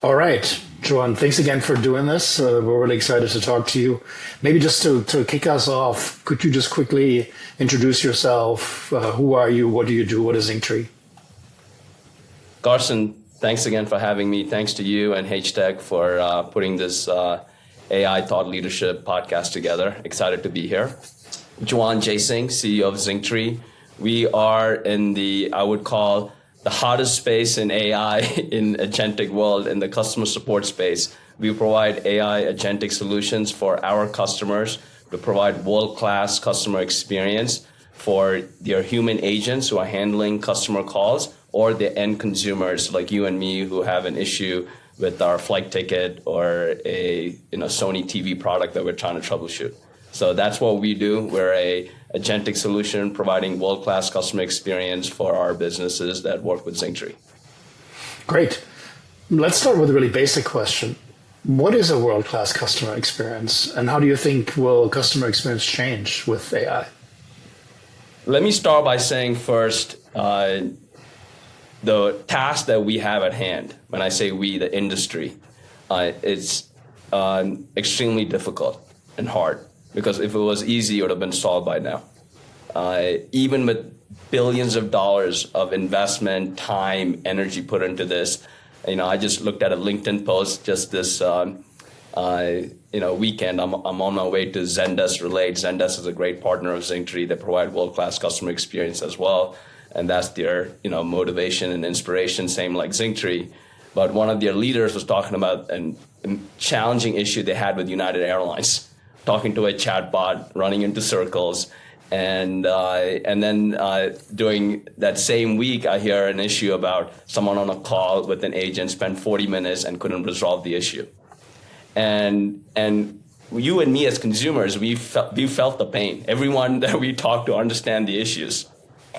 All right, Juan, thanks again for doing this. We're really excited to talk to you. Maybe just to kick us off, could you just quickly introduce yourself? Who are you? What do you do? What is Zingtree? Carsten, thanks again for having me. Thanks to you and HTEC for putting this AI thought leadership podcast together. Excited to be here. Juan Jaysingh, CEO of Zingtree. We are in I would call, the hottest space in AI in agentic world, in the customer support space. We provide AI agentic solutions for our customers to provide world-class customer experience for their human agents who are handling customer calls, or the end consumers like you and me who have an issue with our flight ticket or a Sony TV product that we're trying to troubleshoot. So that's what we do. We're a agentic solution providing world-class customer experience for our businesses that work with Zingtree. Great. Let's start with a really basic question. What is a world-class customer experience, and how do you think will customer experience change with AI? Let me start by saying first, the task that we have at hand, when I say we, the industry, it's extremely difficult and hard. Because if it was easy, it would have been solved by now. Even with billions of dollars of investment, time, energy put into this, I just looked at a LinkedIn post just this weekend. I'm on my way to Zendesk Relate. Zendesk is a great partner of Zingtree. They provide world-class customer experience as well, and that's their motivation and inspiration. Same like Zingtree. But one of their leaders was talking about a challenging issue they had with United Airlines. Talking to a chatbot, running into circles, and then during that same week, I hear an issue about someone on a call with an agent spent 40 minutes and couldn't resolve the issue. And you and me as consumers, we felt the pain. Everyone that we talk to understand the issues.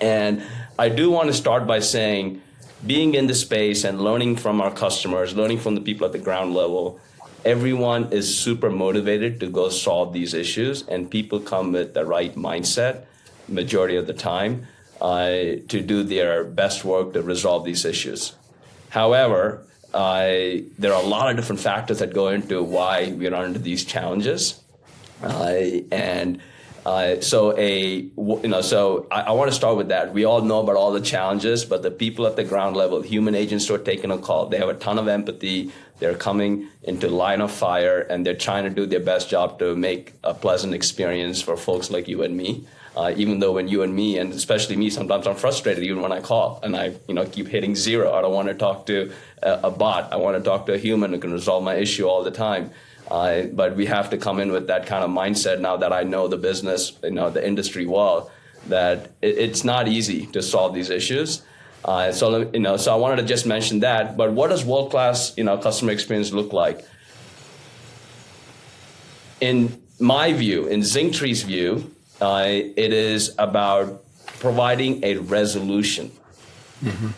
And I do want to start by saying, being in the space and learning from our customers, learning from the people at the ground level, everyone is super motivated to go solve these issues, and people come with the right mindset majority of the time to do their best work to resolve these issues. However, there are a lot of different factors that go into why we run into these challenges. So I want to start with that. We all know about all the challenges, but the people at the ground level, human agents who are taking a call, they have a ton of empathy. They're coming into line of fire, and they're trying to do their best job to make a pleasant experience for folks like you and me. Even though when you and me, and especially me, sometimes I'm frustrated even when I call and I keep hitting zero. I don't want to talk to a bot. I want to talk to a human who can resolve my issue all the time. But we have to come in with that kind of mindset now that I know the business, the industry well, that it's not easy to solve these issues. So I wanted to just mention that. But what does world-class, customer experience look like? In my view, in Zingtree's view, it is about providing a resolution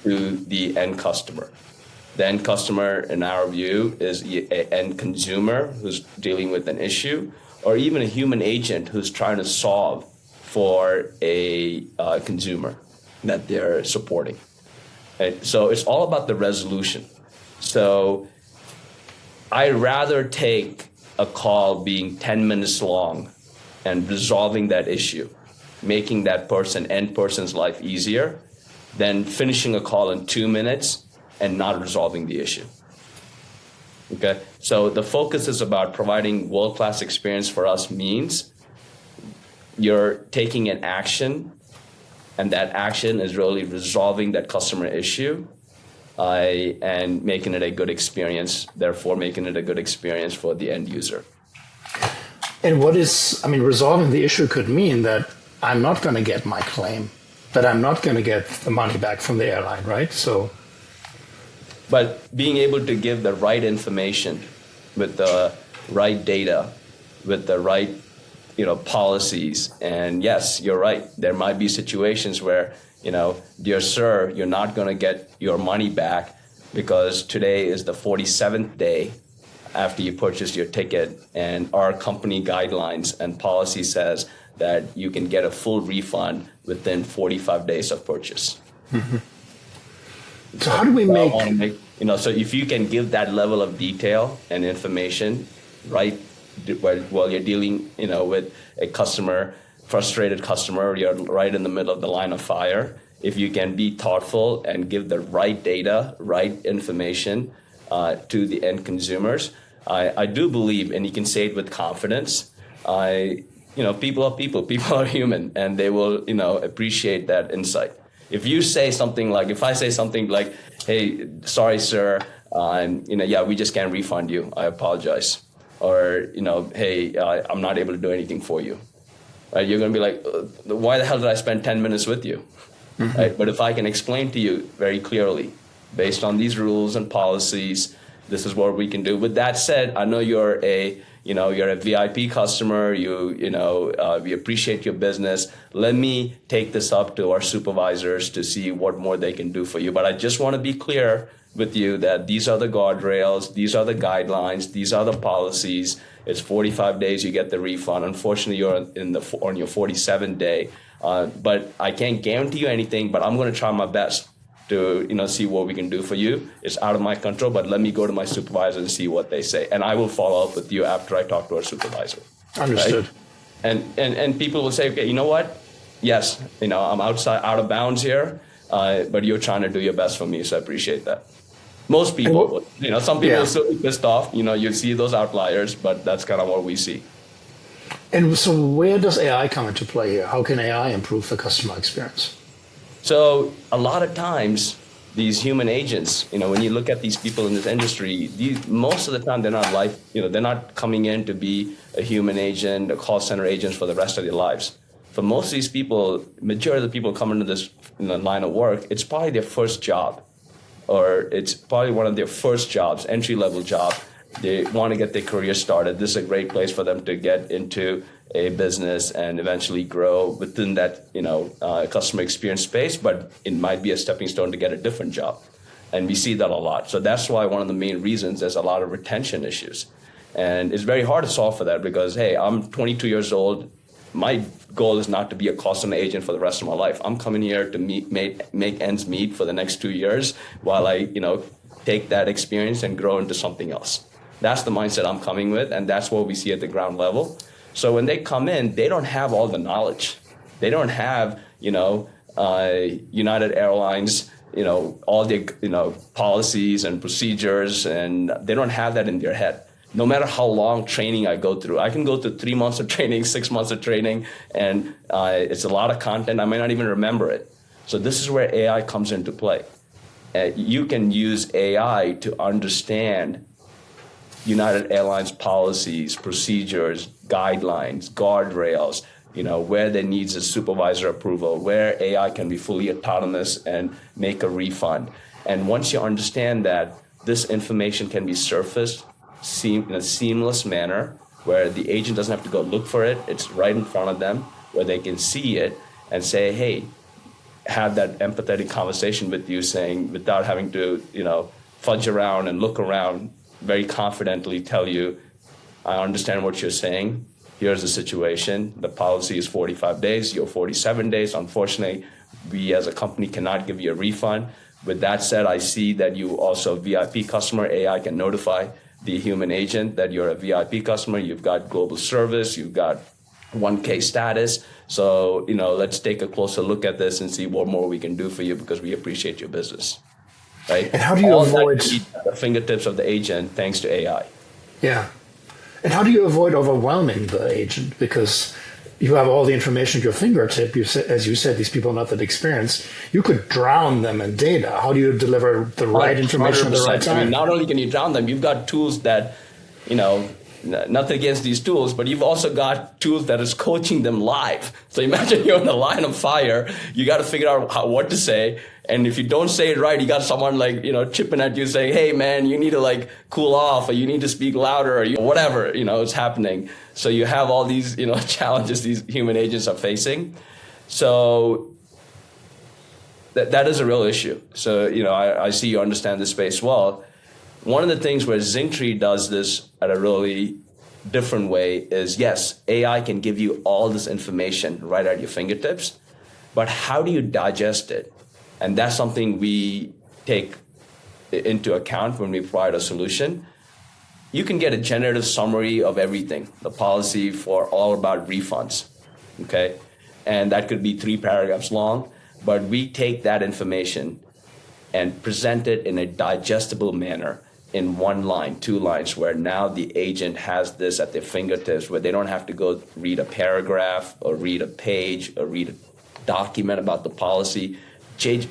to the end customer. The end customer, in our view, is an end consumer who's dealing with an issue, or even a human agent who's trying to solve for a consumer that they're supporting. Right? So it's all about the resolution. So I'd rather take a call being 10 minutes long and resolving that issue, making that end person's life easier, than finishing a call in 2 minutes and not resolving the issue. Okay, so the focus is about providing world-class experience. For us means you're taking an action, and that action is really resolving that customer issue and making it a good experience, therefore making it a good experience for the end user. And resolving the issue could mean that I'm not going to get my claim, that I'm not going to get the money back from the airline, right? But being able to give the right information with the right data, with the right, policies. And yes, you're right. There might be situations where, dear sir, you're not going to get your money back because today is the 47th day after you purchased your ticket, and our company guidelines and policy says that you can get a full refund within 45 days of purchase. Mm-hmm. So how do we make, so if you can give that level of detail and information, right, while you're dealing, with a frustrated customer, you're right in the middle of the line of fire. If you can be thoughtful and give the right data, right information to the end consumers, I do believe, and you can say it with confidence, people are people are human, and they will, appreciate that insight. If you say something like, if I say something like, hey, sorry, sir, we just can't refund you. I apologize. Or, hey, I'm not able to do anything for you. Right? You're going to be like, why the hell did I spend 10 minutes with you? Mm-hmm. Right? But if I can explain to you very clearly, based on these rules and policies, this is what we can do. With that said, I know you're a VIP customer. We appreciate your business. Let me take this up to our supervisors to see what more they can do for you. But I just want to be clear with you that these are the guardrails, these are the guidelines, these are the policies. It's 45 days, you get the refund. Unfortunately, you're on your 47th day. But I can't guarantee you anything, but I'm going to try my best to see what we can do for you. It's out of my control, but let me go to my supervisor and see what they say. And I will follow up with you after I talk to our supervisor. Understood. Right? And people will say, okay, you know what? Yes, I'm out of bounds here, but you're trying to do your best for me, so I appreciate that. Most people, some people are still pissed off. You see those outliers, but that's kind of what we see. And so where does AI come into play here? How can AI improve the customer experience? So a lot of times, these human agents, when you look at these people in this industry, most of the time they're not they're not coming in to be a human agent, a call center agent for the rest of their lives. For most of these people, majority of the people coming into this line of work, it's probably their first job, or it's probably one of their first jobs, entry-level job. They want to get their career started. This is a great place for them to get into a business and eventually grow within that, customer experience space, but it might be a stepping stone to get a different job. And we see that a lot. So that's why one of the main reasons there's a lot of retention issues. And it's very hard to solve for that because, hey, I'm 22 years old. My goal is not to be a call center agent for the rest of my life. I'm coming here to make ends meet for the next 2 years while I, take that experience and grow into something else. That's the mindset I'm coming with, and that's what we see at the ground level. So when they come in, they don't have all the knowledge. They don't have, United Airlines, all the, policies and procedures, and they don't have that in their head. No matter how long training I go through, I can go through 3 months of training, 6 months of training, and it's a lot of content. I may not even remember it. So this is where AI comes into play. You can use AI to understand United Airlines policies, procedures, guidelines, guardrails, where there needs a supervisor approval, where AI can be fully autonomous and make a refund. And once you understand that, this information can be surfaced in a seamless manner where the agent doesn't have to go look for it. It's right in front of them where they can see it and say, hey, have that empathetic conversation with you saying, without having to, fudge around and look around, very confidently tell you, I understand what you're saying. Here's the situation. The policy is 45 days. You're 47 days. Unfortunately, we as a company cannot give you a refund. With that said, I see that you also a VIP customer. AI can notify the human agent that you're a VIP customer. You've got global service. You've got 1K status. So, let's take a closer look at this and see what more we can do for you because we appreciate your business. Right? And how do you avoid the fingertips of the agent thanks to AI? Yeah. And how do you avoid overwhelming the agent? Because you have all the information at your fingertip. As you said, these people are not that experienced. You could drown them in data. How do you deliver the right information at the right time? I mean, not only can you drown them, you've got tools that, nothing against these tools, but you've also got tools that is coaching them live. So imagine you're in the line of fire. You got to figure out what to say. And if you don't say it right, you got someone chipping at you saying, hey, man, you need to cool off, or you need to speak louder, or whatever, is happening. So you have all these, challenges these human agents are facing. So that is a real issue. So, I see you understand this space well. One of the things where Zingtree does this at a really different way is, yes, AI can give you all this information right at your fingertips, but how do you digest it? And that's something we take into account when we provide a solution. You can get a generative summary of everything, the policy for all about refunds, okay? And that could be 3 paragraphs long, but we take that information and present it in a digestible manner in 1 line, 2 lines, where now the agent has this at their fingertips, where they don't have to go read a paragraph or read a page or read a document about the policy.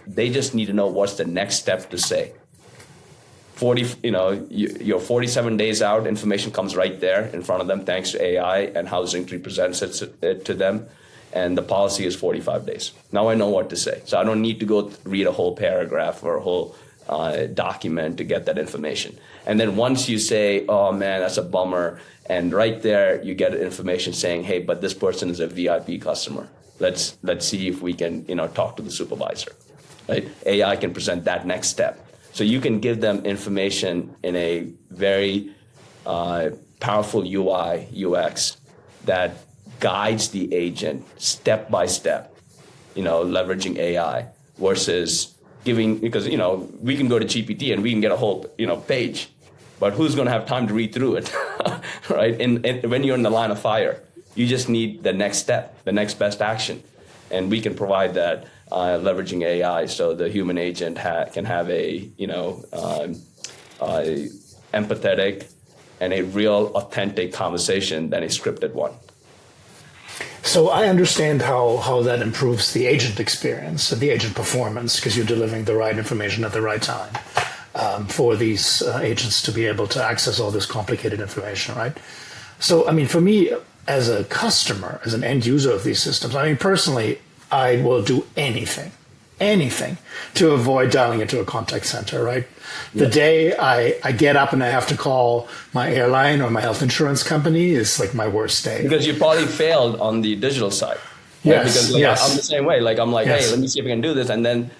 They just need to know what's the next step to say. You're 47 days out, information comes right there in front of them thanks to AI and how Zingtree presents it to them. And the policy is 45 days. Now I know what to say. So I don't need to go read a whole paragraph or a whole document to get that information. And then once you say, oh man, that's a bummer, and right there you get information saying, hey, but this person is a VIP customer. Let's see if we can talk to the supervisor. Right? AI can present that next step. So you can give them information in a very powerful UI, UX that guides the agent step by step, leveraging AI versus giving, because, we can go to GPT and we can get a whole, page, but who's going to have time to read through it, right? And when you're in the line of fire, you just need the next step, the next best action. And we can provide that leveraging AI, so the human agent can have a empathetic and a real authentic conversation than a scripted one. So I understand how that improves the agent experience, the agent performance, because you're delivering the right information at the right time for these agents to be able to access all this complicated information, right? So, I mean, for me, as a customer, as an end user of these systems, I mean, personally, I will do anything to avoid dialing into a contact center, right? The day I get up and I have to call my airline or my health insurance company is like my worst day. Because you probably failed on the digital side. Right? Yes, Because I'm the same way. I'm like, hey, let me see if I can do this. And then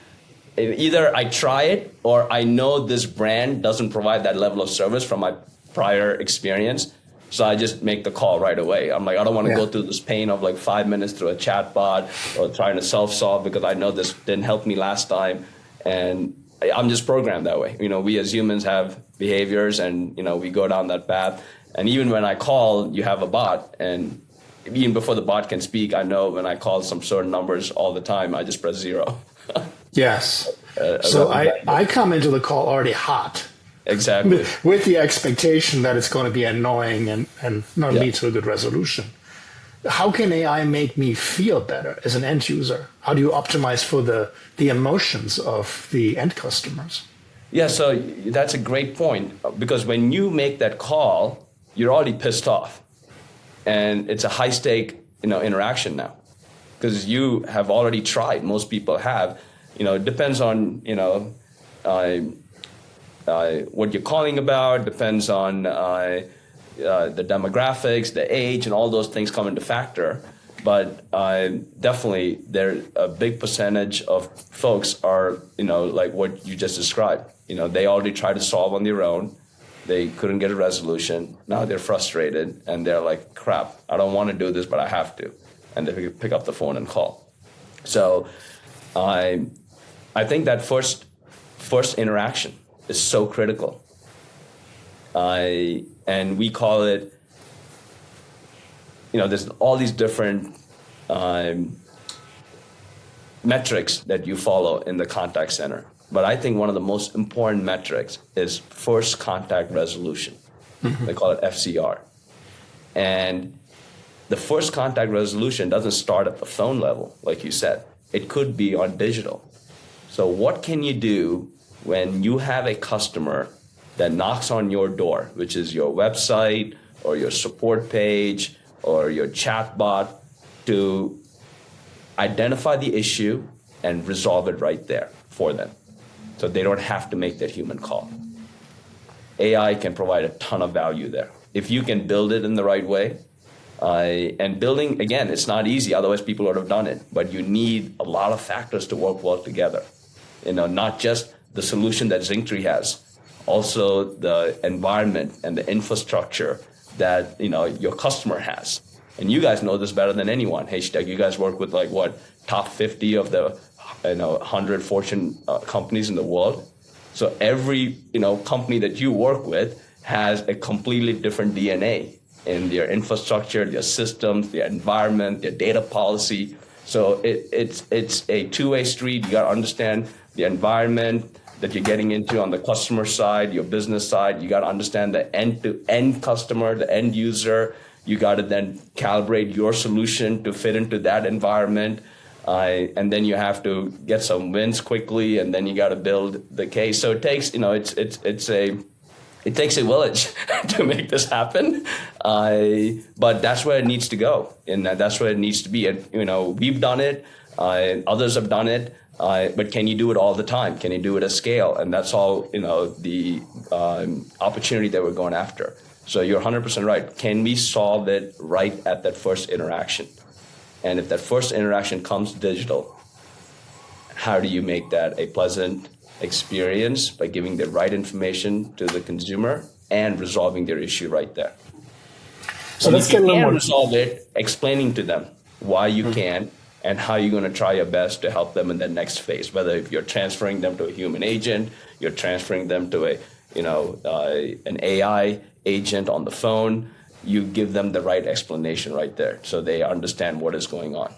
either I try it or I know this brand doesn't provide that level of service from my prior experience. So I just make the call right away. I'm like, I don't want to go through this pain of 5 minutes through a chatbot or trying to self-solve because I know this didn't help me last time. And I'm just programmed that way. We as humans have behaviors and, we go down that path. And even when I call, you have a bot. And even before the bot can speak, I know when I call some certain numbers all the time, I just press 0. Yes. So I come into the call already hot. Exactly. With the expectation that it's going to be annoying and not lead to a good resolution. How can AI make me feel better as an end user? How do you optimize for the emotions of the end customers? Yeah, so that's a great point, because when you make that call, you're already pissed off. And it's a high stake, interaction now, because you have already tried. Most people have. It depends on, what you're calling about, depends on the demographics, the age, and all those things come into factor. But definitely, a big percentage of folks are, like what you just described. They already tried to solve on their own. They couldn't get a resolution. Now they're frustrated, and they're like, crap, I don't want to do this, but I have to. And they pick up the phone and call. So I think that first interaction is so critical. And we call it, there's all these different metrics that you follow in the contact center. But I think one of the most important metrics is first contact resolution. Mm-hmm. They call it FCR. And the first contact resolution doesn't start at the phone level, like you said. It could be on digital. So what can you do when you have a customer that knocks on your door, which is your website or your support page or your chatbot, to identify the issue and resolve it right there for them, so they don't have to make that human call? AI can provide a ton of value there. If you can build it in the right way, and building, again, it's not easy, otherwise people would have done it, but you need a lot of factors to work well together. Not just the solution that Zingtree has, also the environment and the infrastructure that your customer has. And you guys know this better than anyone. HTEC, you guys work with top 50 of the 100 Fortune companies in the world. So every company that you work with has a completely different DNA in their infrastructure, their systems, their environment, their data policy. So it's a two-way street. You got to understand the environment that you're getting into on the customer side, your business side. You got to understand the end-to-end customer, the end user. You got to then calibrate your solution to fit into that environment. And then you have to get some wins quickly, and then you got to build the case. So it takes, it takes a village to make this happen. But that's where it needs to go, and that's where it needs to be. And we've done it, others have done it. But can you do it all the time? Can you do it at scale? And that's all the opportunity that we're going after. So you're 100% right. Can we solve it right at that first interaction? And if that first interaction comes digital, how do you make that a pleasant experience by giving the right information to the consumer and resolving their issue right there? So let's get a little more. Resolve it, explaining to them why you can and how you're going to try your best to help them in the next phase. Whether if you're transferring them to a human agent, you're transferring them to an AI agent on the phone, you give them the right explanation right there so they understand what is going on.